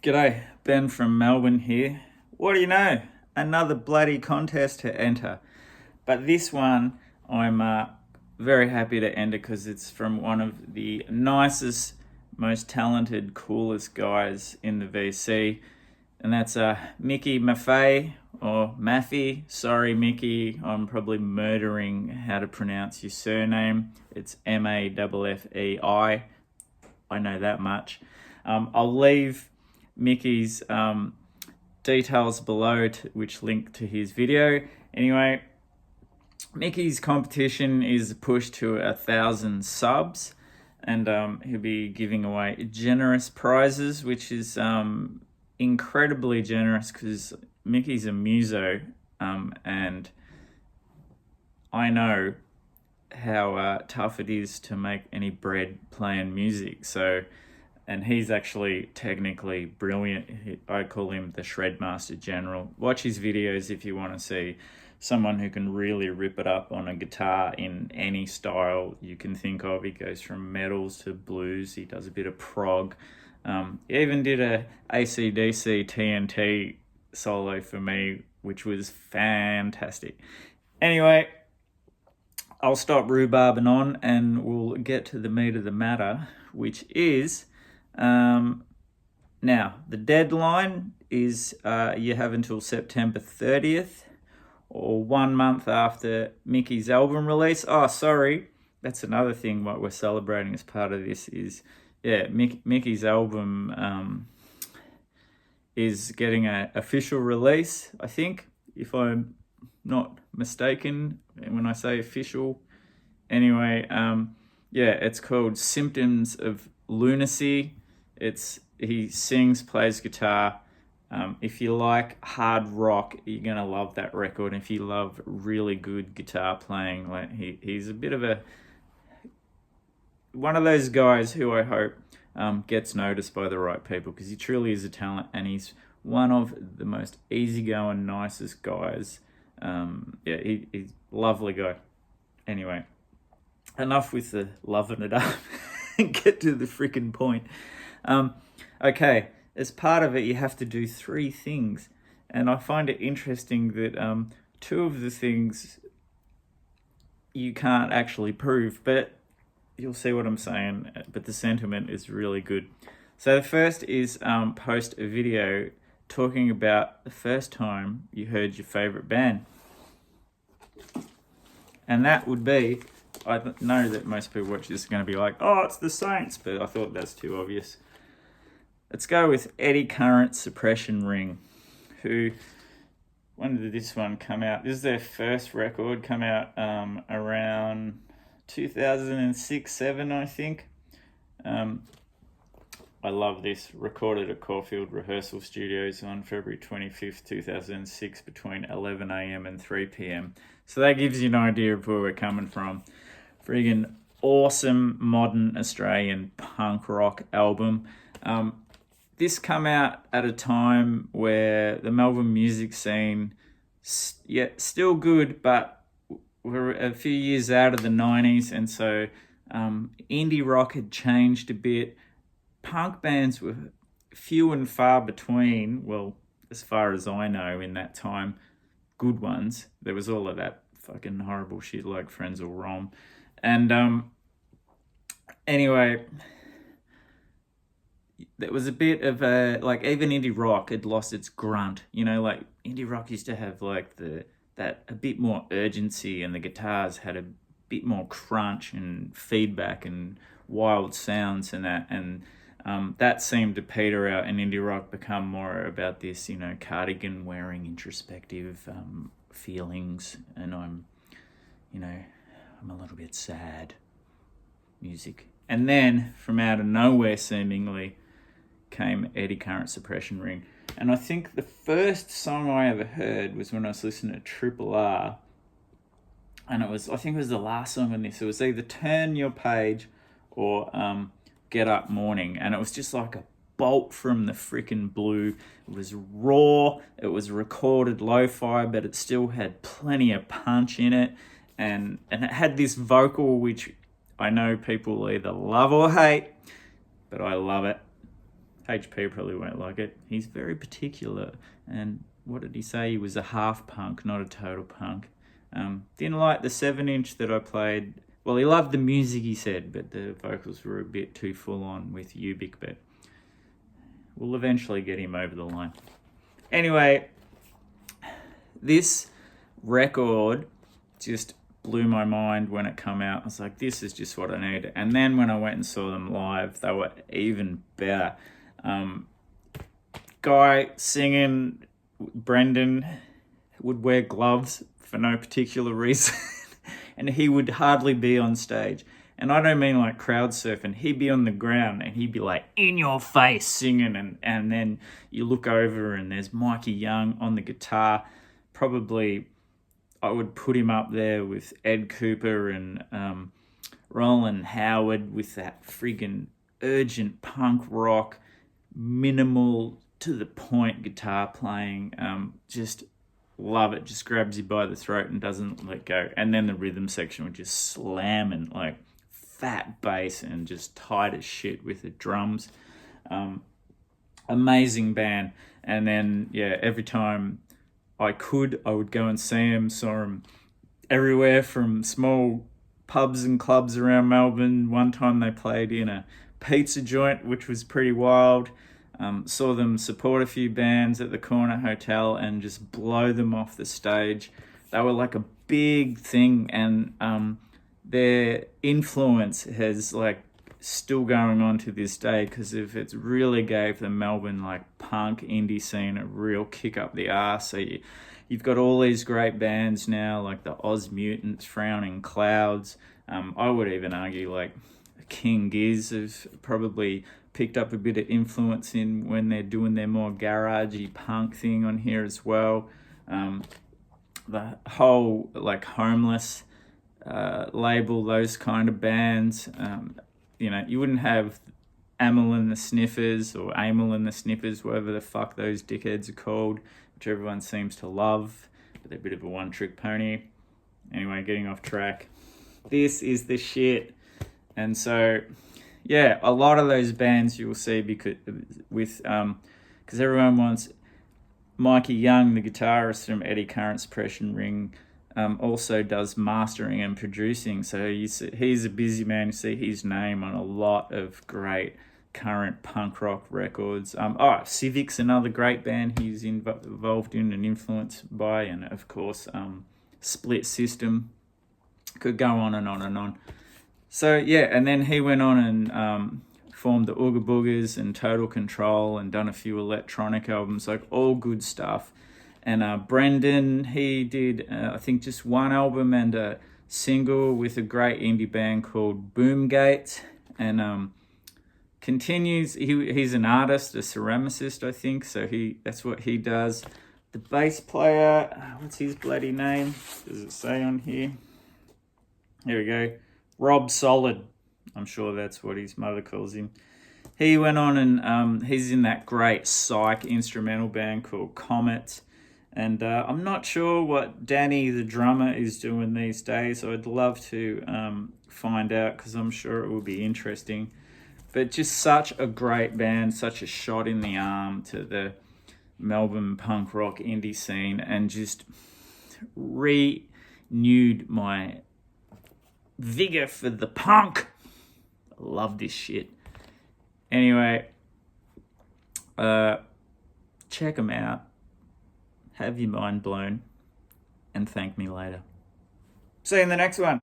G'day, Ben from Melbourne here. What do you know? Another bloody contest to enter. But this one, I'm very happy to enter because it's from one of the nicest, most talented, coolest guys in the VC. And that's Mickey Maffei, or Maffei. Sorry, Mickey, I'm probably murdering how to pronounce your surname. It's Maffei. I know that much. I'll leave Mickey's details below, which link to his video. Anyway, Mickey's competition is pushed to 1,000 subs, and he'll be giving away generous prizes, which is incredibly generous because Mickey's a muso, and I know how tough it is to make any bread playing music. And he's actually technically brilliant. I call him the Shredmaster General. Watch his videos if you want to see someone who can really rip it up on a guitar in any style you can think of. He goes from metals to blues. He does a bit of prog. He even did a AC/DC TNT solo for me, which was fantastic. Anyway, I'll stop rhubarbing on and we'll get to the meat of the matter, which is... Now, the deadline is you have until September 30th, or 1 month after Mickey's album release. Oh, sorry, that's another thing what we're celebrating as part of this is, Mickey's album is getting an official release, I think, if I'm not mistaken when I say official. Anyway, it's called Symptoms of Lunacy. He sings, plays guitar. If you like hard rock, you're gonna love that record. If you love really good guitar playing, he's a bit of one of those guys who I hope gets noticed by the right people, because he truly is a talent, and he's one of the most easygoing, nicest guys. He's a lovely guy. Anyway, enough with the loving it up. Get to the freaking point. Okay, as part of it, you have to do 3 things. And I find it interesting that 2 of the things you can't actually prove, but you'll see what I'm saying. But the sentiment is really good. So the first is post a video talking about the first time you heard your favorite band. And that would be... I know that most people watch this are going to be like, oh, it's the Saints, but I thought that's too obvious. Let's go with Eddie Current Suppression Ring, who, when did this one come out? This is their first record, come out around 2006-07, I think. I love this. Recorded at Caulfield Rehearsal Studios on February 25th, 2006, between 11 a.m. and 3 p.m. So that gives you an idea of where we're coming from. Friggin' awesome modern Australian punk rock album. This come out at a time where the Melbourne music scene, still good, but we're a few years out of the 90s, and so indie rock had changed a bit. Punk bands were few and far between, well, as far as I know in that time, good ones. There was all of that fucking horrible shit like Frenzal Rhomb. And anyway, there was a bit of even indie rock had lost its grunt. Indie rock used to have a bit more urgency, and the guitars had a bit more crunch and feedback and wild sounds and that. And that seemed to peter out, and indie rock become more about this, cardigan wearing introspective feelings, and I'm a little bit sad music. And then from out of nowhere, seemingly, came Eddie Current Suppression Ring. And I think the first song I ever heard was when I was listening to Triple R, and I think it was the last song on this. It was either Turn Your Page or Get Up Morning, and it was just like a bolt from the freaking blue. It was raw, it was recorded lo-fi, but it still had plenty of punch in it, and it had this vocal which I know people either love or hate, but I love it. HP probably won't like it. He's very particular. And what did he say? He was a half punk, not a total punk. Didn't like the 7-inch that I played. Well, he loved the music, he said, but the vocals were a bit too full on with Ubik, but we'll eventually get him over the line. Anyway, this record just blew my mind when it came out. I was like, this is just what I need. And then when I went and saw them live, they were even better. Guy singing, Brendan, would wear gloves for no particular reason. And he would hardly be on stage. And I don't mean like crowd surfing. He'd be on the ground and he'd be like in your face singing. And then you look over and there's Mikey Young on the guitar. Probably I would put him up there with Ed Cooper and Roland Howard with that friggin' urgent punk rock, minimal to the point guitar playing. Just love it. Just grabs you by the throat and doesn't let go. And then the rhythm section would just slam and like fat bass and just tight as shit with the drums. Amazing band. And then, yeah, every time I would go and see them. Saw them everywhere from small pubs and clubs around Melbourne. One time they played in a pizza joint, which was pretty wild. Saw them support a few bands at the Corner Hotel and just blow them off the stage. They were like a big thing, and their influence has like still going on to this day, because if it's really gave the Melbourne like punk indie scene a real kick up the arse. So you've got all these great bands now, like the Oz Mutants, Frowning Clouds. I would even argue like King Giz have probably picked up a bit of influence in when they're doing their more garagey punk thing on here as well. The whole like Homeless label, those kind of bands. You wouldn't have Amel and the Sniffers or Amel and the Sniffers, whatever the fuck those dickheads are called, which everyone seems to love, but they're a bit of a one-trick pony. Anyway, getting off track. This is the shit. And so, yeah, a lot of those bands you will see because everyone wants Mikey Young, the guitarist from Eddie Current Suppression Ring, also does mastering and producing. So he's a busy man. You see his name on a lot of great current punk rock records. Civic's another great band he's involved in and influenced by, and of course Split System. Could go on and on and on. So yeah, and then he went on and formed the Ooga Boogers and Total Control and done a few electronic albums, like all good stuff. And Brendan, he did I think just one album and a single with a great indie band called Boomgate, and continues. He's an artist, a ceramicist, I think. So that's what he does. The bass player, what's his bloody name? Does it say on here? Here we go. Rob Solid. I'm sure that's what his mother calls him. He went on and he's in that great psych instrumental band called Comet. And I'm not sure what Danny, the drummer, is doing these days. So I'd love to find out, because I'm sure it will be interesting. But just such a great band, such a shot in the arm to the Melbourne punk rock indie scene, and just renewed my vigor for the punk. I love this shit. Anyway, check them out. Have your mind blown, and thank me later. See you in the next one.